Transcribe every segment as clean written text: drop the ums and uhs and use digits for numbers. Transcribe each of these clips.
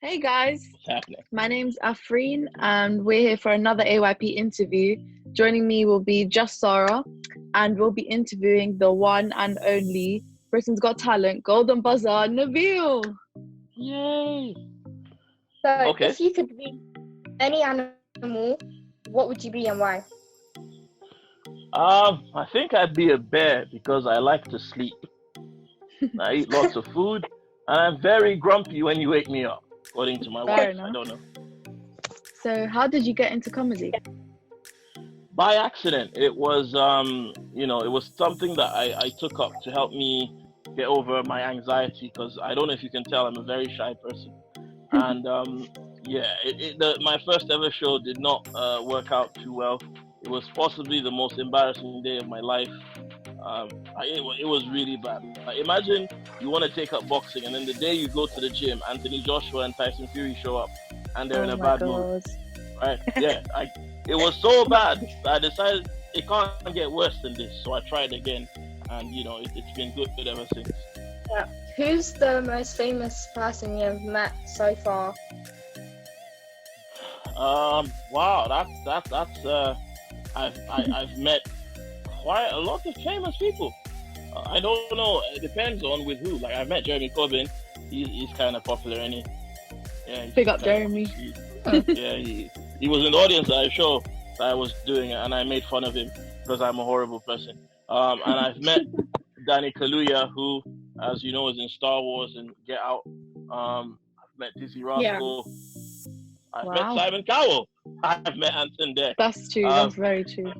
Hey guys, What's happening? my name's Afreen and we're here for another AYP interview. Joining me will be just Sara and we'll be interviewing the one and only Britain's Got Talent Golden Buzzer Nabil. Yay! So, Okay. if you could be any animal, what would you be and why? I think I'd be a bear because I like to sleep. I eat lots of food, and I'm very grumpy when you wake me up, according to my Fair wife. enough. I don't know. So how did you get into comedy? By accident. It was, it was something that I took up to help me get over my anxiety because I don't know if you can tell, I'm a very shy person. And my first ever show did not work out too well. It was possibly the most embarrassing day of my life. It was really bad. Like, imagine you want to take up boxing, and then the day you go to the gym, Anthony Joshua and Tyson Fury show up, and they're in a my bad mood. God. Right? Yeah. It was so bad. I decided it can't get worse than this, so I tried again, and it's been good ever since. Yeah. Who's the most famous person you've met so far? Wow, I've met quite a lot of famous people. I don't know. It depends on with who. Like I've met Jeremy Corbyn. He's kind of popular, ain't he? Yeah. Big up Jeremy. He was in the audience at a show that I was doing, and I made fun of him because I'm a horrible person. And I've met Danny Kaluuya, who, as you know, is in Star Wars and Get Out. I've met Dizzy Rascal. I've met Simon Cowell. I've met Anton Deck. That's true. That's very true.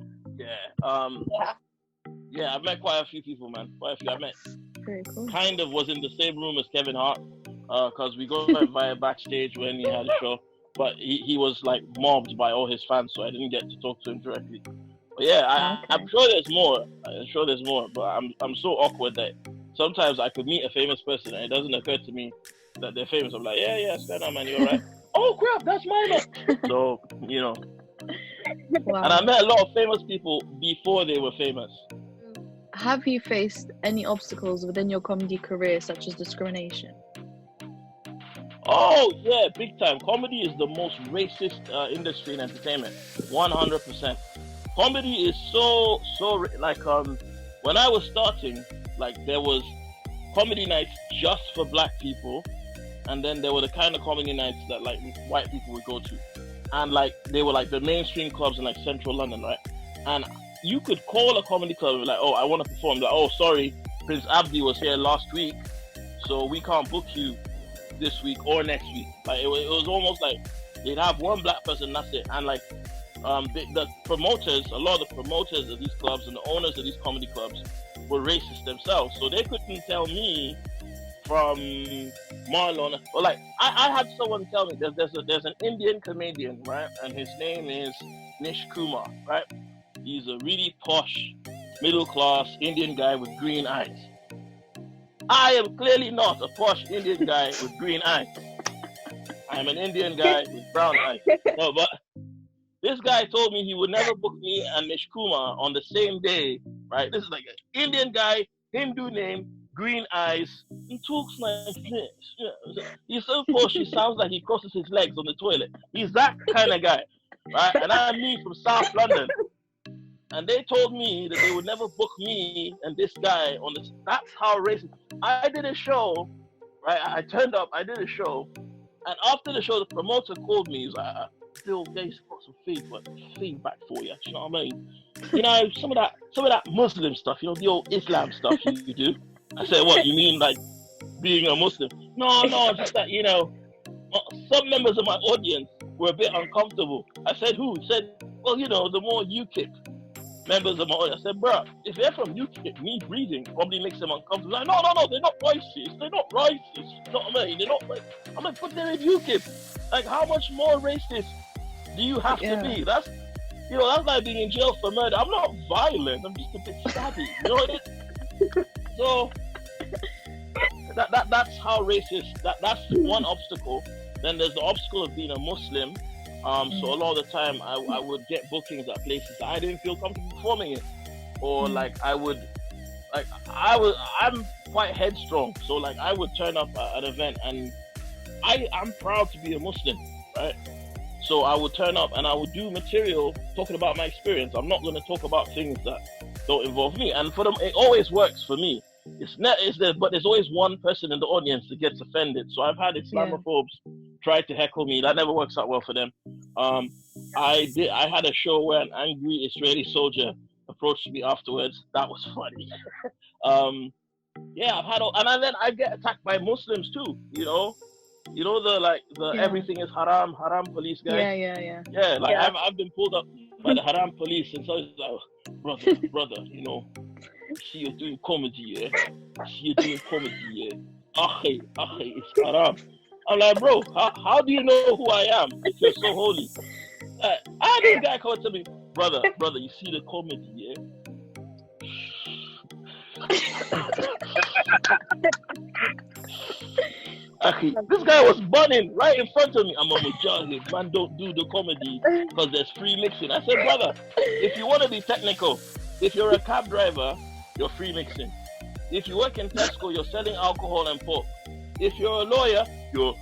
Yeah, I've met quite a few people, man. Quite a few. I met. Very cool. Kind of was in the same room as Kevin Hart, because we got via backstage when he had a show. But he was like mobbed by all his fans, so I didn't get to talk to him directly. But yeah, I'm sure there's more. But I'm so awkward that sometimes I could meet a famous person and it doesn't occur to me that they're famous. I'm like, yeah, stand up, man, you're right. Oh crap, that's my man. So Wow. And I met a lot of famous people before they were famous. Have you faced any obstacles within your comedy career, such as discrimination? Oh yeah, big time. Comedy is the most racist industry in entertainment. 100%. Comedy is so like when I was starting, like there was comedy nights just for black people, and then there were the kind of comedy nights that like white people would go to, and like they were like the mainstream clubs in like central London, right? And you could call a comedy club and be like, oh, I want to perform. Like, oh, sorry, Prince Abdi was here last week, so we can't book you this week or next week. Like it was almost like they'd have one black person, that's it. And like the promoters, a lot of the promoters of these clubs and the owners of these comedy clubs were racist themselves, so they couldn't tell me from Marlon, or like I had someone tell me there's an Indian comedian, right, and his name is Nish Kumar, right? He's a really posh, middle class Indian guy with green eyes. I am clearly not a posh Indian guy with green eyes. I'm an Indian guy with brown eyes. No, but this guy told me he would never book me and Nish Kumar on the same day, right? This is like an Indian guy, Hindu name, green eyes, he talks like this. Yeah. He's so posh, he sounds like he crosses his legs on the toilet. He's that kind of guy, right? And I'm me from South London. And they told me that they would never book me and this guy on this. That's how racist. I did a show, right? I turned up, I did a show. And after the show, the promoter called me. He's like, Bill Gates got some feedback for you. You know what I mean? You know, some of that Muslim stuff, the old Islam stuff you do. I said, what, you mean like being a Muslim? No, just that, some members of my audience were a bit uncomfortable. I said, who? He said, well, the more UKIP members of my audience. I said, bro, if they're from UKIP, me breathing probably makes them uncomfortable. Like, no, they're not racist. They're not racist. You know what I mean? They're not racist. I'm like, but they're in UKIP. Like, how much more racist do you have to be? That's like being in jail for murder. I'm not violent. I'm just a bit savvy. You know what I mean? So that's how racist. That's one obstacle. Then there's the obstacle of being a Muslim. So a lot of the time I would get bookings at places that I didn't feel comfortable performing in, or like I'm quite headstrong. So like I would turn up at an event and I'm proud to be a Muslim, right? So I would turn up and I would do material talking about my experience. I'm not going to talk about things that don't involve me. And for them, it always works for me. But there's always one person in the audience that gets offended. So I've had Islamophobes try to heckle me. That never works out well for them. I had a show where an angry Israeli soldier approached me afterwards. That was funny. Yeah, and then I get attacked by Muslims too. Everything is haram police guys. Yeah. I've been pulled up by the haram police, and so it's like, brother, see you're doing comedy, yeah. It's haram. I'm like, bro, how do you know who I am if you're so holy? I had this guy come to me, brother, you see the comedy, yeah. This guy was burning right in front of me. I'm a mujahid, man. Don't do the comedy because there's free mixing. I said, brother, if you want to be technical, if you're a cab driver, you're free mixing. If you work in Tesco, you're selling alcohol and pork. If you're a lawyer, you're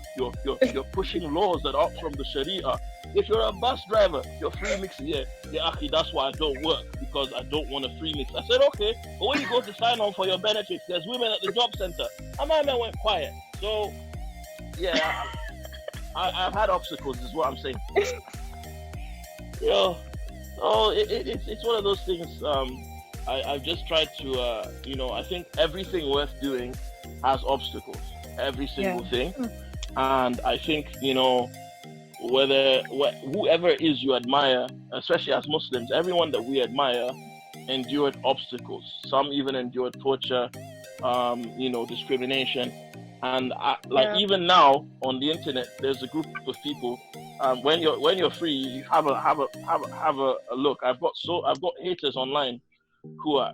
pushing laws that are from the Sharia. If you're a bus driver, you're free mixing. Yeah, that's why I don't work, because I don't want to free mix. I said, okay, but when you go to sign on for your benefits, there's women at the job center. And my man went quiet. So, yeah, I've had obstacles, is what I'm saying. It's one of those things. I've just tried to, I think everything worth doing has obstacles. Every single thing. And I think, whoever it is you admire, especially as Muslims, everyone that we admire endured obstacles. Some even endured torture, discrimination. And even now on the internet, there's a group of people. When you're free, you have a look. I've got haters online who are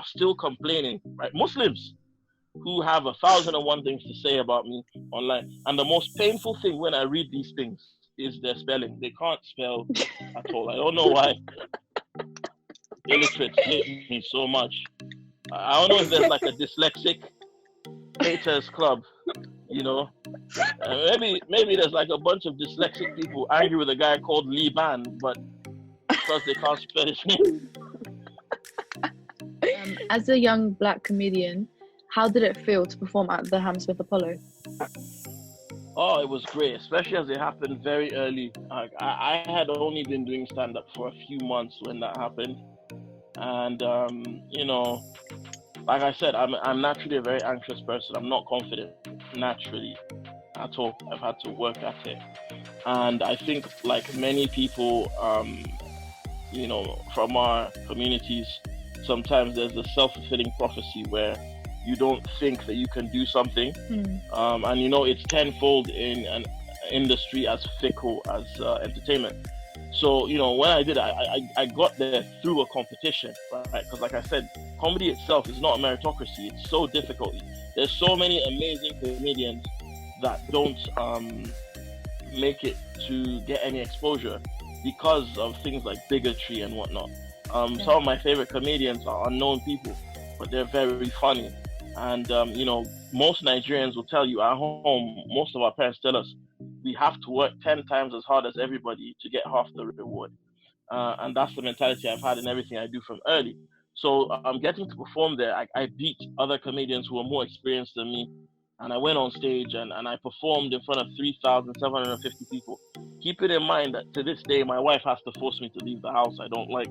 still complaining, right? Muslims who have 1,001 things to say about me online. And the most painful thing when I read these things is their spelling. They can't spell at all. I don't know why. Illiterates hate me so much. I don't know if there's like a dyslexic haters club, maybe there's like a bunch of dyslexic people angry with a guy called Liban, but because they can't spell his name. As a young black comedian, how did it feel to perform at the Hammersmith Apollo? Oh, it was great, especially as it happened very early. I had only been doing stand-up for a few months when that happened. And, like I said, I'm naturally a very anxious person. I'm not confident naturally at all. I've had to work at it. And I think, like many people, from our communities, sometimes there's a self-fulfilling prophecy where you don't think that you can do something. And it's tenfold in an industry as fickle as entertainment. So, when I did it, I got there through a competition, right? Because like I said, comedy itself is not a meritocracy. It's so difficult. There's so many amazing comedians that don't make it to get any exposure because of things like bigotry and whatnot. Some of my favorite comedians are unknown people, but they're very funny. And, most Nigerians will tell you at home, most of our parents tell us, we have to work 10 times as hard as everybody to get half the reward. And that's the mentality I've had in everything I do from early. So I'm getting to perform there. I beat other comedians who are more experienced than me. And I went on stage and I performed in front of 3,750 people. Keep it in mind that to this day, my wife has to force me to leave the house. I don't like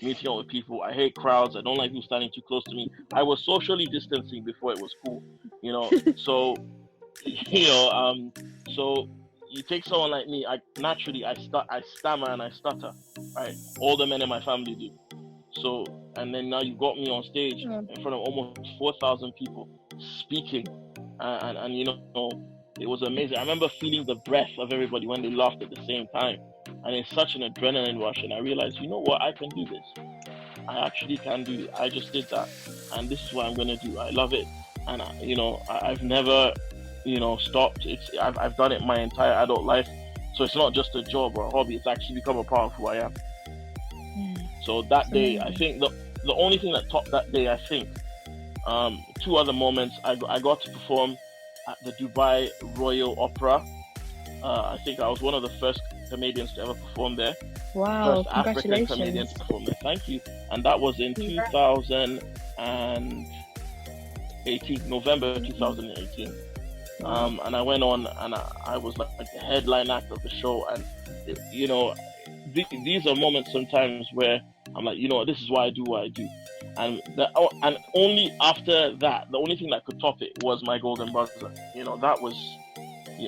meeting up with people. I hate crowds. I don't like people standing too close to me. I was socially distancing before it was cool, So, so you take someone like me. I stammer and I stutter, right? All the men in my family do. So, and then now you got me on stage in front of almost 4,000 people speaking, and it was amazing. I remember feeling the breath of everybody when they laughed at the same time. And it's such an adrenaline rush, and I realized, you know what, I can do this. I actually can do it. I just did that, and this is what I'm gonna do. I love it, and I've never, stopped. I've done it my entire adult life, so it's not just a job or a hobby. It's actually become a part of who I am. So that day, I think the only thing that topped that day, I think, two other moments. I got to perform at the Dubai Royal Opera. I think I was one of the first comedians to ever perform there. Wow, First African comedian congratulations. to perform there. Thank you. And that was in 2018, November 2018. And I went on and I was like the headline act of the show. And, you know, these are moments sometimes where I'm like, you know, this is why I do what I do. And only after that, the only thing that could top it was my golden buzzer. You know, that was,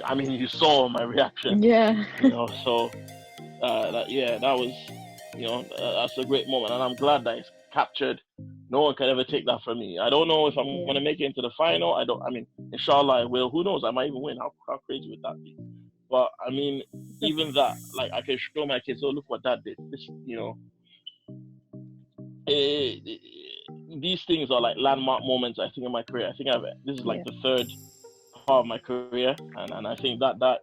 I mean, you saw my reaction. Yeah. You know, so that was, you know, that's a great moment, and I'm glad that it's captured. No one can ever take that from me. I don't know if I'm going to make it into the final. I mean, inshallah I will. Who knows? I might even win. How crazy would that be? But I mean, even that, like, I can show my kids, oh, look what that did. This, you know, these things are like landmark moments, I think, in my career. I think this is like the third part of my career, and I think that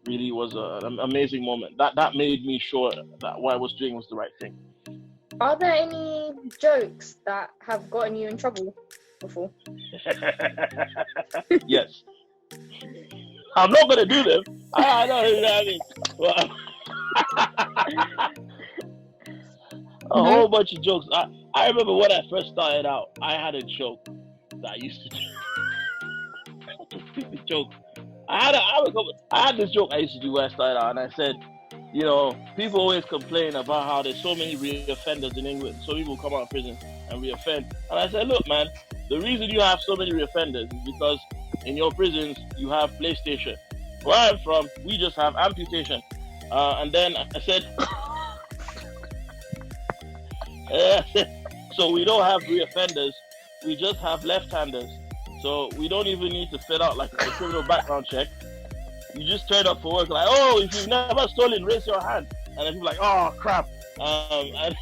really was an amazing moment. That made me sure that what I was doing was the right thing. Are there any jokes that have gotten you in trouble before? Yes. I'm not going to do them. I don't know what I mean. A whole bunch of jokes. I remember when I first started out, I had a joke that I used to do. A stupid joke. I had this joke I used to do when I started out, and I said, you know, people always complain about how there's so many reoffenders in England. So people come out of prison and reoffend. And I said, look, man, the reason you have so many reoffenders is because in your prisons you have PlayStation. Where I'm from, we just have amputation. And then I said, so we don't have reoffenders, we just have left-handers. So we don't even need to fill out like a criminal background check. You just turn up for work like, oh, if you've never stolen, raise your hand. And then people like, oh, crap. And and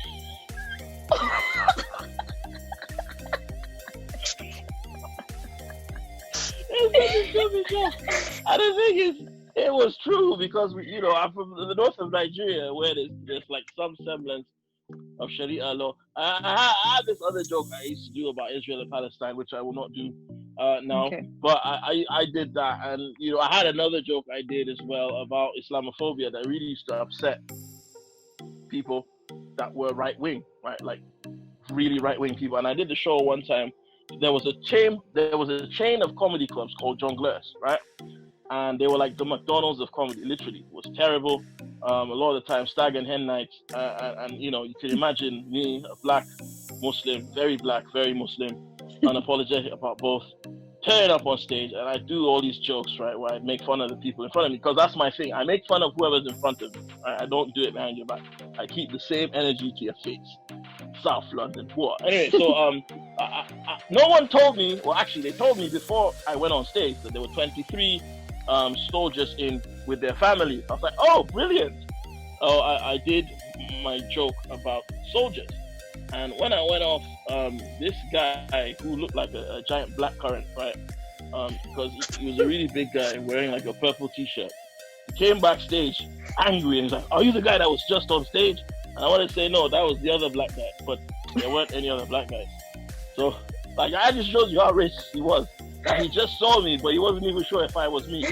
the thing is, it was true because I'm from the north of Nigeria where there's like some semblance of Sharia law. I had this other joke I used to do about Israel and Palestine, which I will not do now. Okay. But I did that, and I had another joke I did as well about Islamophobia that really used to upset people that were right wing, right, like really right wing people. And I did the show one time. There was a chain of comedy clubs called Jongleurs, right? And they were like the McDonald's of comedy. Literally, it was terrible. A lot of the time, stag and hen nights, and you can imagine me, a black Muslim, very black, very Muslim, unapologetic about both, turning up on stage, and I do all these jokes, right, where I make fun of the people in front of me, because that's my thing. I make fun of whoever's in front of me. Right? I don't do it behind your back. I keep the same energy to your face. South London, what? Anyway, so no one told me. Well, actually, they told me before I went on stage that there were 23 soldiers in with their family. I was like, oh, brilliant. Oh, I did my joke about soldiers. And when I went off, this guy who looked like a giant blackcurrant, right? Because he was a really big guy wearing like a purple t-shirt. He came backstage angry and he's like, are you the guy that was just on stage? And I wanted to say, no, that was the other black guy. But there weren't any other black guys. So, like, I just showed you how racist he was. Like, he just saw me, but he wasn't even sure if I was me.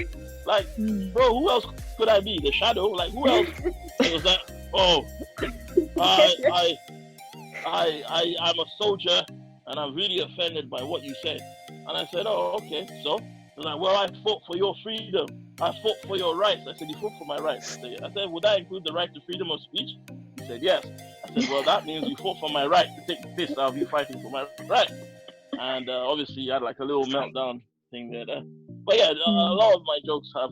Like, bro, who else could I be? The shadow? Like, who else? It was like, oh, I'm a soldier, and I'm really offended by what you said. And I said, oh, okay. So, he's like, well, I fought for your freedom. I fought for your rights. I said, you fought for my rights. I said, would that include the right to freedom of speech? He said, yes. I said, well, that means you fought for my right to take the piss out of you fighting for my right. And obviously, you had like a little meltdown thing there. But yeah, a lot of my jokes have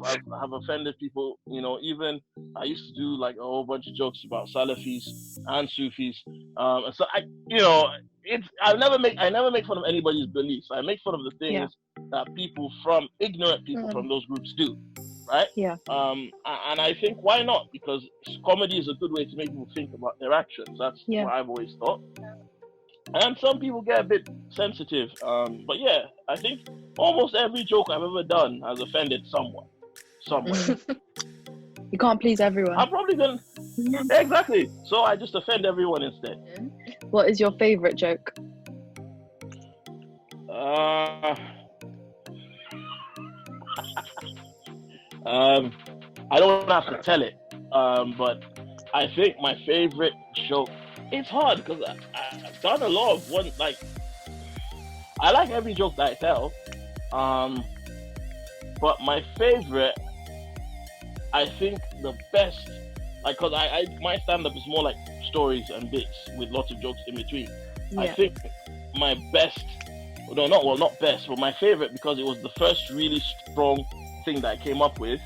offended people. Even I used to do like a whole bunch of jokes about Salafis and Sufis. And so I never make fun of anybody's beliefs. I make fun of the things that ignorant people from those groups do. Right? Yeah. And I think, why not? Because comedy is a good way to make people think about their actions. That's what I've always thought. And some people get a bit sensitive. But yeah, I think almost every joke I've ever done has offended someone. Somewhere. You can't please everyone. I'm probably going to... Exactly. So I just offend everyone instead. What is your favorite joke? I don't have to tell it, but I think my favorite joke. It's hard because I've done a lot of one. Like I like every joke that I tell, um, but my favorite, I think the best, like, cause my stand up is more like stories and bits with lots of jokes in between. I Yeah. think my best, no, not best, but my favorite because it was the first really strong thing that I came up with.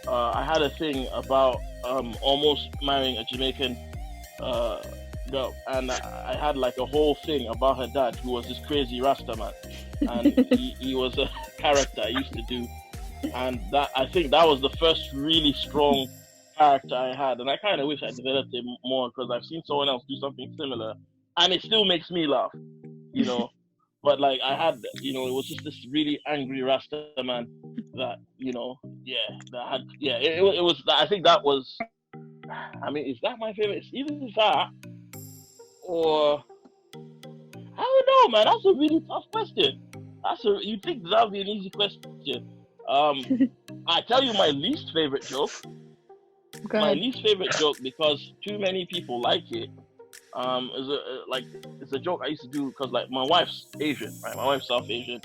I had a thing about almost marrying a Jamaican uh, girl, and I had like a whole thing about her dad, who was this crazy Rasta man, and he was a character I used to do, and that I think that was the first really strong character I had, and I kind of wish I developed it more because I've seen someone else do something similar, and it still makes me laugh, you know. But like I had, it was just this really angry Rasta man that, yeah, that had, yeah, it was. I think that was. I mean, is that my favorite? It's either that or I don't know, man. That's a really tough question. You think that would be an easy question? Um, I tell you my least favorite joke. Go My ahead. least favorite joke because too many people like it. Is like it's a joke I used to do because like my wife's Asian, right? My wife's South Asian,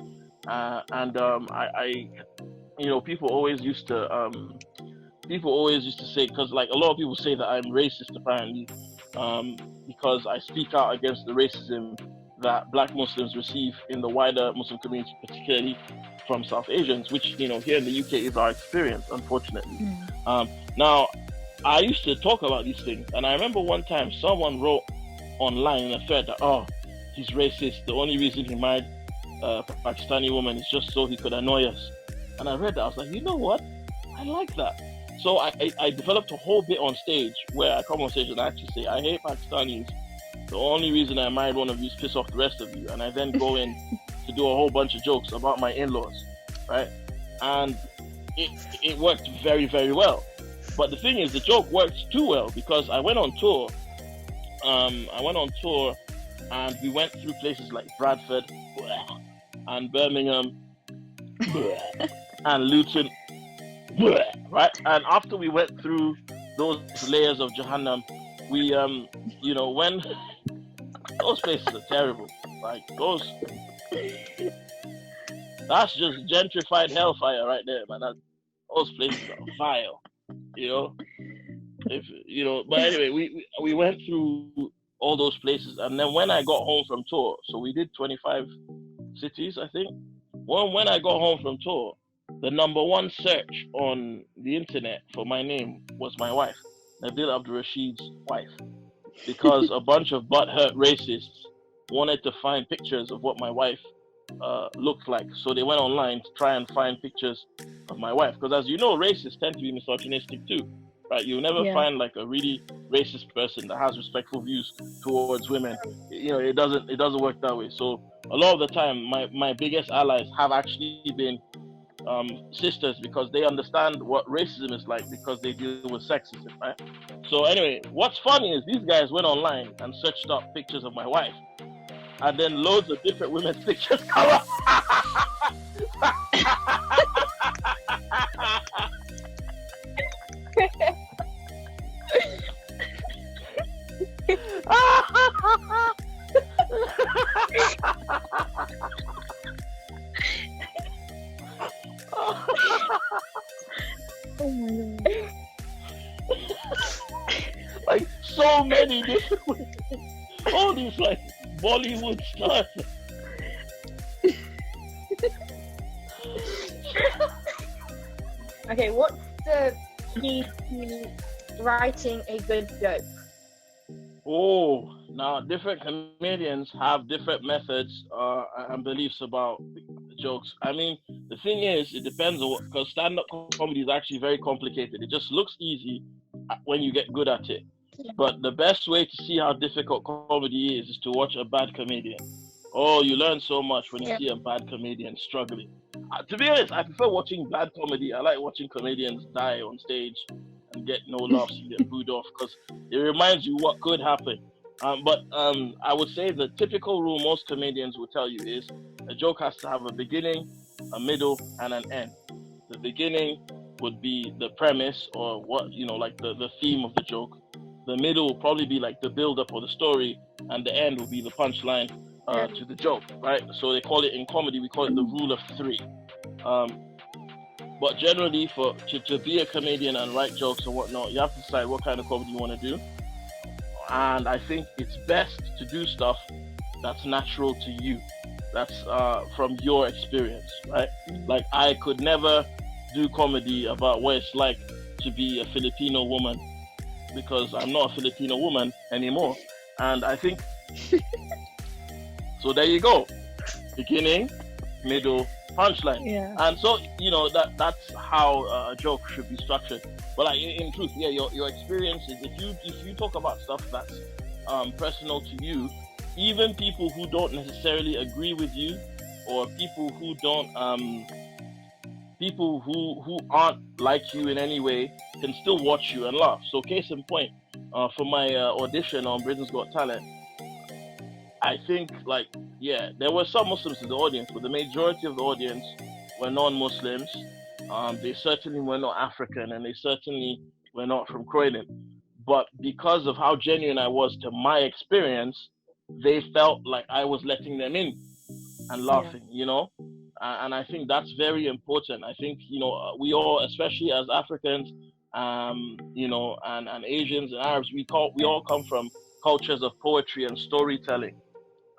and people always used to say because like a lot of people say that I'm racist apparently, because I speak out against the racism that Black Muslims receive in the wider Muslim community, particularly from South Asians, which here in the UK is our experience, unfortunately. Now, I used to talk about these things, and I remember one time someone wrote online in a thread that, oh, he's racist. The only reason he married a Pakistani woman is just so he could annoy us. And I read that. I was like, you know what? I like that. So I developed a whole bit on stage where I come on stage and I actually say, I hate Pakistanis. The only reason I married one of you is piss off the rest of you. And I then go in to do a whole bunch of jokes about my in-laws, right? And it worked very, very well. But the thing is, the joke worked too well because I went on tour. And we went through places like Bradford and Birmingham and Luton, right? And after we went through those layers of Jahannam, we, when those places are terrible, like that's just gentrified hellfire right there, man. Those places are vile, But anyway, we went through all those places, and then when I got home from tour, so we did 25 cities, I think. When I got home from tour, the number one search on the internet for my name was my wife, Nabil Abdul Rashid's wife, because a bunch of butthurt racists wanted to find pictures of what my wife looked like. So they went online to try and find pictures of my wife. Because as you know, racists tend to be misogynistic too, right? You'll never find like a really racist person that has respectful views towards women. It doesn't work that way. So a lot of the time, my biggest allies have actually been sisters because they understand what racism is like because they deal with sexism, right? So anyway, what's funny is these guys went online and searched up pictures of my wife, and then loads of different women's pictures come up. Oh my god. Like so many different ways. All these like Bollywood stars. Okay, what's the key to writing a good joke? Oh, now different comedians have different methods and beliefs about jokes. I mean, the thing is, it depends on what, because stand-up comedy is actually very complicated. It just looks easy when you get good at it. But the best way to see how difficult comedy is to watch a bad comedian. Oh, you learn so much when you see a bad comedian struggling. To be honest, I prefer watching bad comedy. I like watching comedians die on stage and get no laughs and get booed off because it reminds you what could happen. But I would say the typical rule most comedians will tell you is a joke has to have a beginning, a middle, and an end. The beginning would be the premise or what, like the theme of the joke. The middle will probably be like the build up or the story, and the end will be the punchline to the joke, right? So they call it in comedy, we call it the rule of three. But generally, to be a comedian and write jokes and whatnot, you have to decide what kind of comedy you want to do. And I think it's best to do stuff that's natural to you, that's from your experience, right? Like, I could never do comedy about what it's like to be a Filipino woman, because I'm not a Filipino woman anymore. And I think, so there you go. Beginning, middle, punchline. Yeah. And so, that's how a joke should be structured. But like, in truth, yeah, your experiences, if you talk about stuff that's personal to you, even people who don't necessarily agree with you, or people who don't people who aren't like you in any way, can still watch you and laugh. So case in point, for my audition on Britain's Got Talent, I think, like, yeah, there were some Muslims in the audience, but the majority of the audience were non-Muslims. They certainly were not African, and they certainly were not from Croydon. But because of how genuine I was to my experience, they felt like I was letting them in and laughing, and I think that's very important. I think, we all, especially as Africans, and Asians and Arabs, we all come from cultures of poetry and storytelling.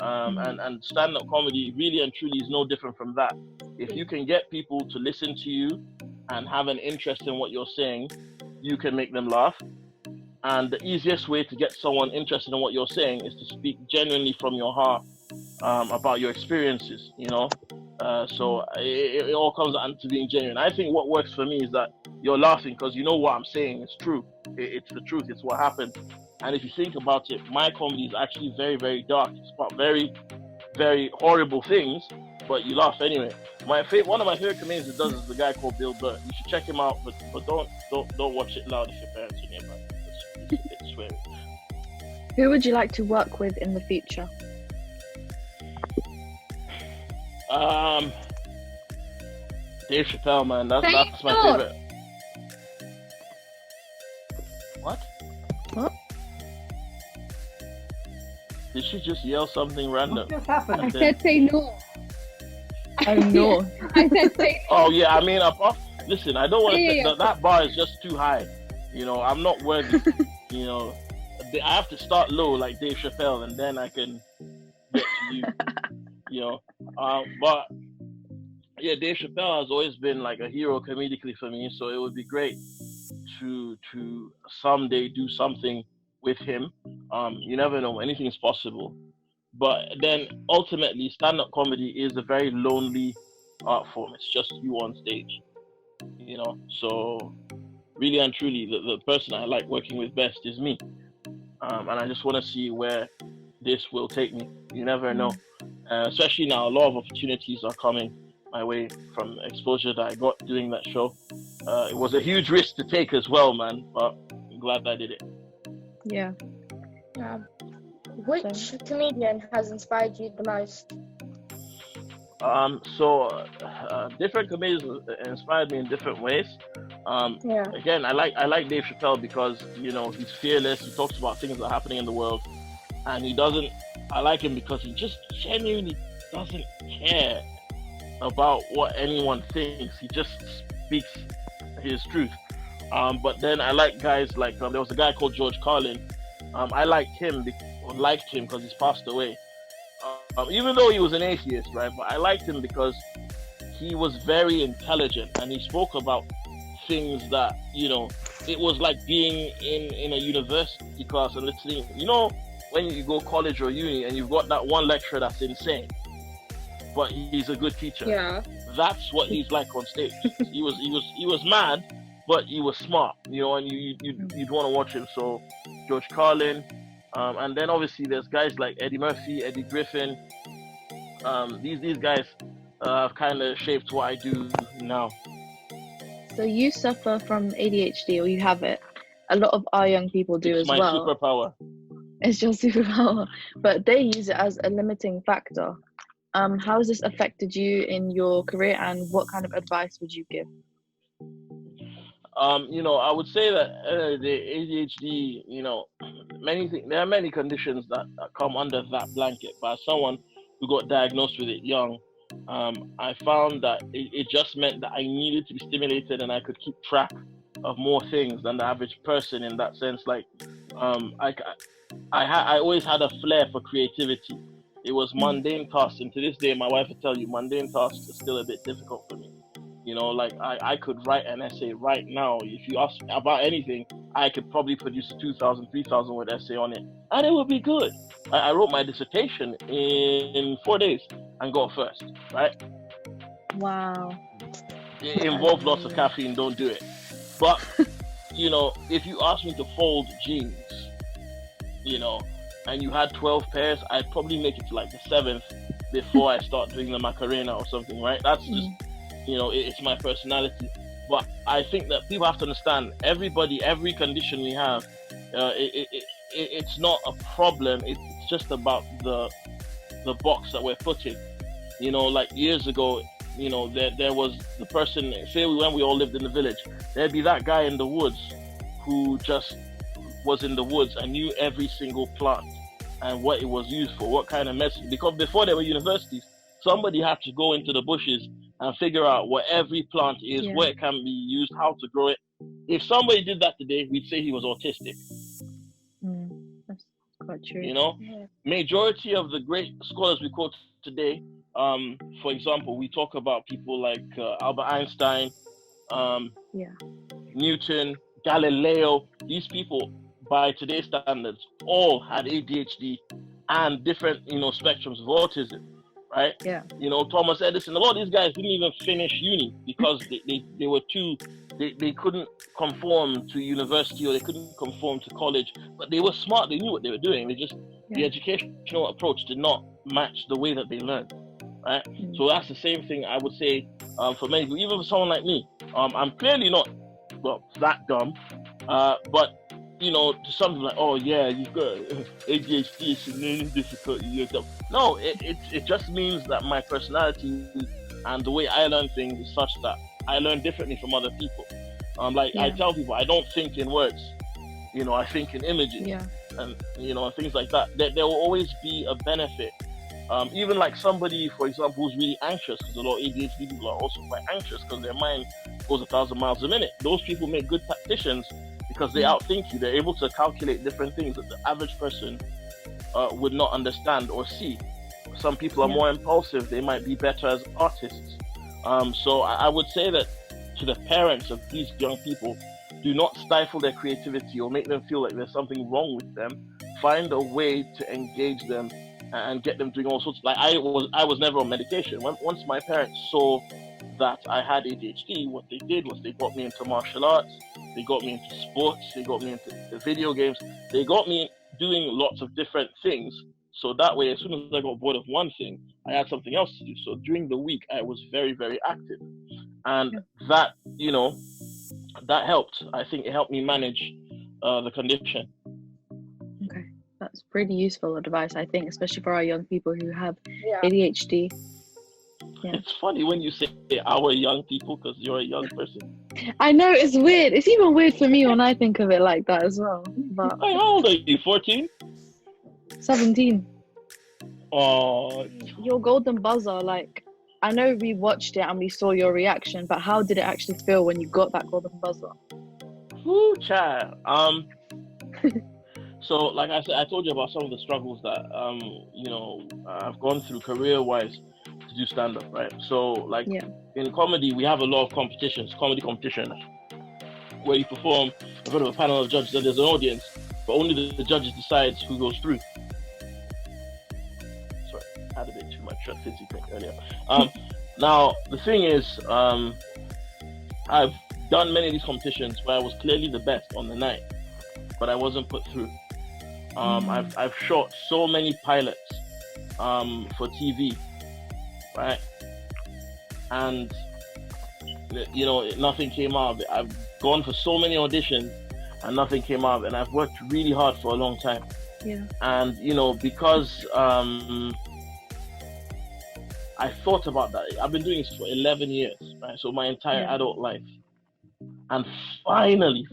And stand-up comedy really and truly is no different from that. If you can get people to listen to you and have an interest in what you're saying, you can make them laugh. And the easiest way to get someone interested in what you're saying is to speak genuinely from your heart about your experiences, so it all comes down to being genuine. I think what works for me is that you're laughing because you know what I'm saying is true. It's the truth. It's what happened. And if you think about it, my comedy is actually very, very dark. It's about very, very horrible things, but you laugh anyway. One of my favorite comedians that does is the guy called Bill Burr. You should check him out, but don't watch it loud if your parents are nearby. It's swearing. Who would you like to work with in the future? Dave Chappelle, man. That's my favorite. What? Did she just yell something random? What just happened? I said say no. Oh no. I said say Oh yeah, I mean, listen, I don't want to. Yeah. That bar is just too high. I'm not worthy. I have to start low like Dave Chappelle, and then I can get to you. But yeah, Dave Chappelle has always been like a hero comedically for me. So it would be great to someday do something with him. You never know, anything is possible. But then ultimately, stand-up comedy is a very lonely art form. It's just you on stage, So really and truly, the person I like working with best is me. And I just want to see where this will take me. You never know. Especially now, a lot of opportunities are coming my way from exposure that I got doing that show. It was a huge risk to take as well, man, but I'm glad I did it. Yeah. Which comedian has inspired you the most? Different comedians inspired me in different ways. Again, I like Dave Chappelle because he's fearless. He talks about things that are happening in the world, and I like him because he just genuinely doesn't care about what anyone thinks. He just speaks his truth. But then I like guys like there was a guy called George Carlin. I liked him because he's passed away. Even though he was an atheist, right? But I liked him because he was very intelligent and he spoke about things that, it was like being in a university class and listening. When you go college or uni and you've got that one lecturer that's insane, but he's a good teacher. Yeah. That's what he's like on stage. He was mad, but he was smart, and you'd want to watch him. So George Carlin, and then obviously there's guys like Eddie Murphy, Eddie Griffin. These guys have kind of shaped what I do now. So you suffer from ADHD, or you have it. A lot of our young people do It's as my well. superpower. It's your superpower, but they use it as a limiting factor. How has this affected you in your career, and what kind of advice would you give? I would say that the ADHD, there are many conditions that come under that blanket. But as someone who got diagnosed with it young, I found that it just meant that I needed to be stimulated and I could keep track of more things than the average person in that sense. Like, I always had a flair for creativity. It was mundane tasks, and to this day, my wife will tell you, mundane tasks are still a bit difficult for me. Like I could write an essay right now. If you ask about anything, I could probably produce a 2,000, 3,000 word essay on it, and it would be good. I wrote my dissertation in 4 days and got first, right? Wow. It involved lots of caffeine, don't do it. But, if you ask me to fold jeans, and you had 12 pairs, I'd probably make it to like the 7th before I start doing the Macarena or something, right? That's just, it's my personality. But I think that people have to understand, every condition we have, it's not a problem. It's just about the box that we're put in. Like years ago, there was the person, say when we all lived in the village, there'd be that guy in the woods who just was in the woods and knew every single plant and what it was used for, what kind of medicine. Because before there were universities, somebody had to go into the bushes and figure out what every plant is, where it can be used, how to grow it. If somebody did that today, we'd say he was autistic. That's quite true. Majority of the great scholars we quote today, for example, we talk about people like Albert Einstein, Newton, Galileo. These people, by today's standards, all had ADHD and different, spectrums of autism, right? Yeah. Thomas Edison, a lot of these guys didn't even finish uni because they were they couldn't conform to university, or they couldn't conform to college, but they were smart, they knew what they were doing. The educational approach did not match the way that they learned, right? So that's the same thing I would say for many people, even for someone like me. I'm clearly not, that dumb, but to something like, oh yeah, you've got ADHD, it's learning difficulty. No, it just means that my personality and the way I learn things is such that I learn differently from other people. I tell people, I don't think in words, I think in images, and things like that. There will always be a benefit. Even like somebody, for example, who's really anxious, because a lot of ADHD people are also quite anxious because their mind goes 1,000 miles a minute. Those people make good tacticians because they outthink you. They're able to calculate different things that the average person would not understand or see. Some people are more impulsive. They might be better as artists. So I would say that to the parents of these young people, do not stifle their creativity or make them feel like there's something wrong with them. Find a way to engage them and get them doing all sorts. Like I was never on medication. Once my parents saw that I had ADHD, what they did was they got me into martial arts, they got me into sports, they got me into the video games, they got me doing lots of different things. So that way, as soon as I got bored of one thing, I had something else to do. So during the week, I was very, very active. And that, that helped. I think it helped me manage the condition. Okay, that's pretty useful advice, I think, especially for our young people who have ADHD. Yeah. It's funny when you say our young people because you're a young person. I know, it's weird. It's even weird for me when I think of it like that as well. But hey, how old are you? 14? 17. Oh, your golden buzzer, like, I know we watched it and we saw your reaction, but how did it actually feel when you got that golden buzzer? Whoo, child. So, like I said, I told you about some of the struggles that I've gone through career-wise to do stand-up, right? So, like in comedy, we have a lot of competitions, comedy competitions, where you perform in front of a panel of judges and there's an audience, but only the judges decides who goes through. Sorry, I had a bit too much fizzy thing earlier. Now, the thing is, I've done many of these competitions where I was clearly the best on the night, but I wasn't put through. I've shot so many pilots for TV, right? And nothing came out of it. I've gone for so many auditions and nothing came out of it. And I've worked really hard for a long time. Yeah. And because I thought about that. I've been doing this for 11 years, right? So my entire adult life. And finally,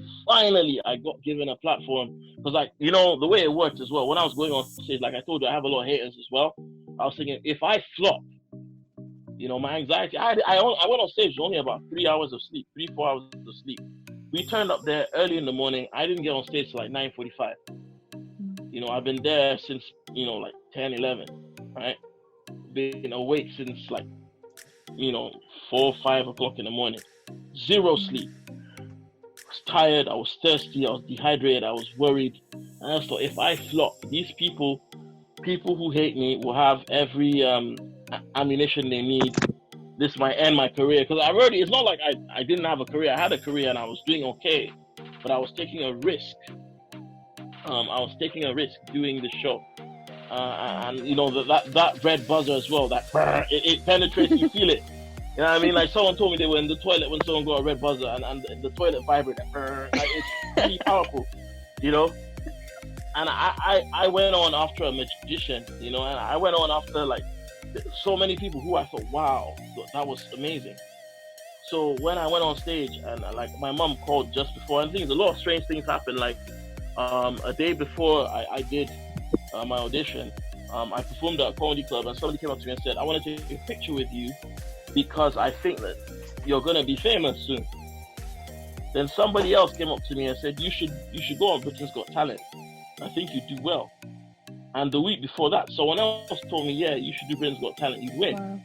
I got given a platform. Because, like, you know, the way it worked as well, when I was going on stage, like I told you, I have a lot of haters as well. I was thinking, if I flop, you know, my anxiety, I went on stage with only about 3 hours of sleep, 4 hours of sleep. We turned up there early in the morning. I didn't get on stage till like 9:45. You know, I've been there since, you know, like 10, 11, right? Been awake since like, you know, 4, 5 o'clock in the morning. Zero sleep. I was tired, I was thirsty, I was dehydrated, I was worried. And I thought, if I flop, these people who hate me will have every ammunition they need. This might end my career. Because it's not like I didn't have a career. I had a career and I was doing okay. But I was taking a risk. Doing the show. And you know, that red buzzer as well, that it penetrates, you feel it. You know what I mean? Like, someone told me they were in the toilet when someone got a red buzzer and the toilet vibrated. Like, it's really powerful, you know? And I went on after a magician, you know, and I went on after like so many people who I thought, wow, that was amazing. So when I went on stage and like my mom called just before, and things, a lot of strange things happened. Like a day before I did my audition, I performed at a comedy club and somebody came up to me and said, I want to take a picture with you because I think that you're going to be famous soon. Then somebody else came up to me and said, you should go on Britain's Got Talent. I think you do well. And the week before that, someone else told me, yeah, you should do Britain's Got Talent, you win. Wow.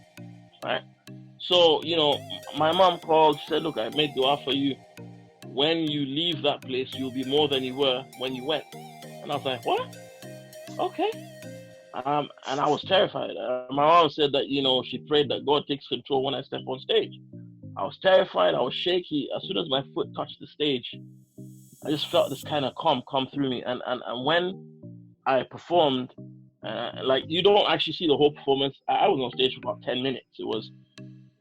Right? So, you know, my mom called, she said, look, I made dua for you. When you leave that place, you'll be more than you were when you went. And I was like, what? Okay. And I was terrified. My mom said that, you know, she prayed that God takes control when I step on stage. I was terrified. I was shaky. As soon as my foot touched the stage, I just felt this kind of calm come through me. And when I performed, like, you don't actually see the whole performance. I was on stage for about 10 minutes. It was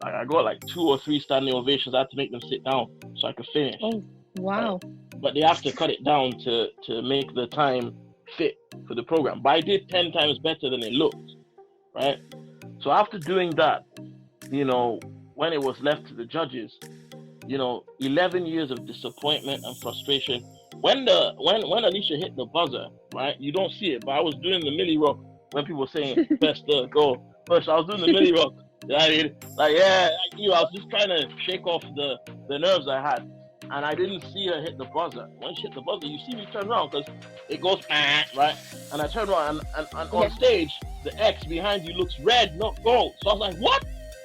like I got like 2 or 3 standing ovations. I had to make them sit down so I could finish. Oh, wow. But they have to cut it down to make the time fit for the program. But I did 10 times better than it looked, right? So after doing that, you know, when it was left to the judges, you know, 11 years of disappointment and frustration. When Alicia hit the buzzer, right, you don't see it, but I was doing the Millie Rock when people were saying best go first. I was doing the Millie Rock. You know what I mean? Like, yeah, I was just trying to shake off the nerves I had. And I didn't see her hit the buzzer. When she hit the buzzer, you see me turn around because it goes, right? And I turn around and on stage, the X behind you looks red, not gold. So I was like, what?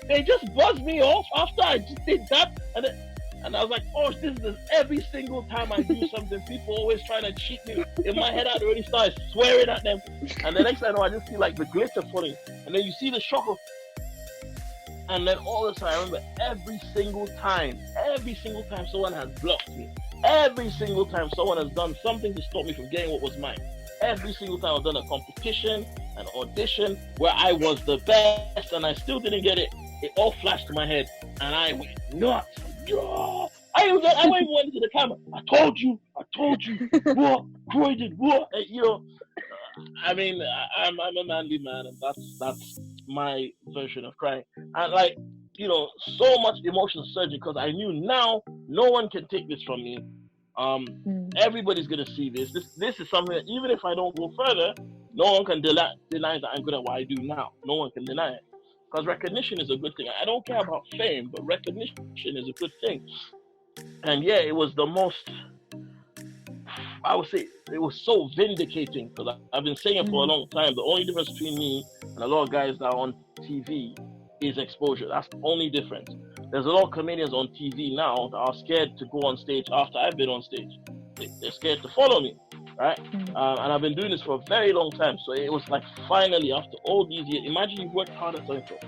They just buzzed me off after I just did that? And I was like, oh, this is every single time I do something, people always trying to cheat me. In my head, I'd already started swearing at them. And the next thing I know, I just see like the glitter falling. And then you see the shock of, and then all of a sudden, I remember every single time someone has blocked me. Every single time someone has done something to stop me from getting what was mine. Every single time I've done a competition, an audition, where I was the best and I still didn't get it, it all flashed to my head. And I went nuts. I even went into the camera. I told you, what? Croydon, what? You know, I mean, I'm a manly man, and that's my version of crying. And like, you know, so much emotional surging because I knew now no one can take this from me. Everybody's gonna see this. This is something that even if I don't go further, no one can deny that I'm good at what I do now. No one can deny it. Because recognition is a good thing. I don't care about fame, but recognition is a good thing. And yeah, it was the most, I would say, it was so vindicating because I've been saying it for a long time. The only difference between me and a lot of guys that are on TV is exposure. That's the only difference. There's a lot of comedians on TV now that are scared to go on stage after I've been on stage. They're scared to follow me, right? And I've been doing this for a very long time. So it was like finally, after all these years, imagine you've worked hard at something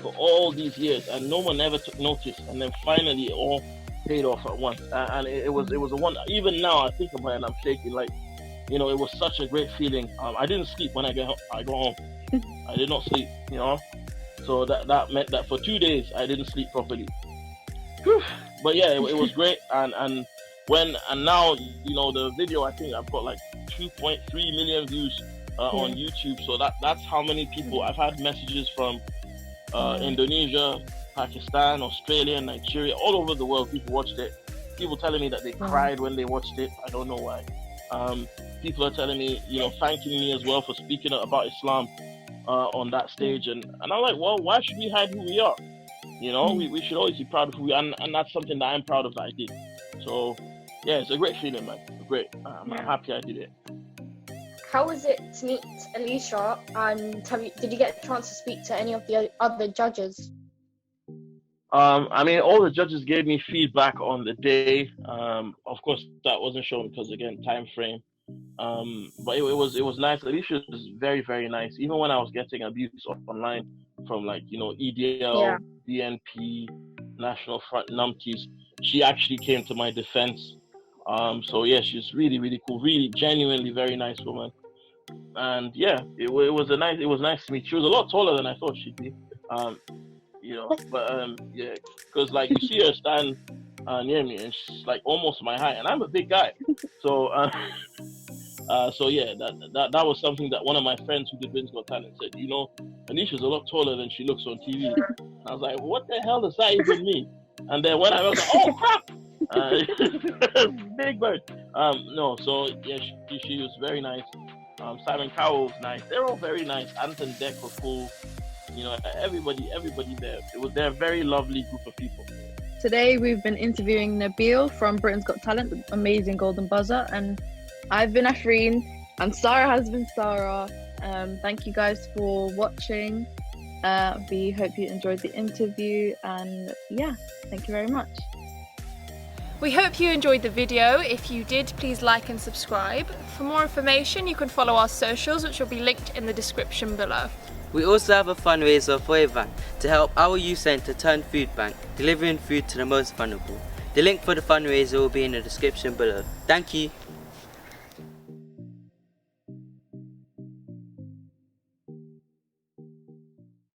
for all these years and no one ever took notice. And then finally it all paid off at once. And it was a one. Even now I think about it and I'm shaking. Like, you know, it was such a great feeling. I didn't sleep when I got home. I did not sleep, you know. So that meant that for 2 days I didn't sleep properly. Whew. But yeah, it was great. And now, you know, the video, I think I've got like 2.3 million views on YouTube. So that's how many people. I've had messages from Indonesia, Pakistan, Australia, Nigeria, all over the world. People watched it. People telling me that they cried when they watched it. I don't know why. People are telling me, thanking me as well for speaking about Islam on that stage, and I'm like, well, why should we hide who we are? We should always be proud of who we are, and that's something that I'm proud of that I did. So yeah, it's a great feeling, man. Great. I'm happy I did it. How was it to meet Alicia, and did you get a chance to speak to any of the other judges? I mean, all the judges gave me feedback on the day. Of course, that wasn't shown because, again, time frame. But it was nice. Alicia was very, very nice. Even when I was getting abuse online from EDL, BNP, National Front, numpties, she actually came to my defense. So yeah, she's really, really cool. Really, genuinely very nice woman. And yeah, it was nice to meet. She was a lot taller than I thought she'd be. But yeah, because you see her stand near me, and she's almost my height, and I'm a big guy. So so yeah, that was something that one of my friends who did Britain's Got Talent said. Anisha's a lot taller than she looks on TV. And I was like, what the hell does that even mean? And then when I was like, oh crap, big bird. No, so yeah, she was very nice. Simon Cowell was nice. They're all very nice. Anton Deck was cool. Everybody there. They're a very lovely group of people. Today we've been interviewing Nabil from Britain's Got Talent, the amazing Golden Buzzer, and I've been Aafreen, and Sara has been Sara. Thank you guys for watching. We hope you enjoyed the interview, and yeah, thank you very much. We hope you enjoyed the video. If you did, please like and subscribe. For more information, you can follow our socials, which will be linked in the description below. We also have a fundraiser for AYP to help our youth centre turn food bank, delivering food to the most vulnerable. The link for the fundraiser will be in the description below. Thank you.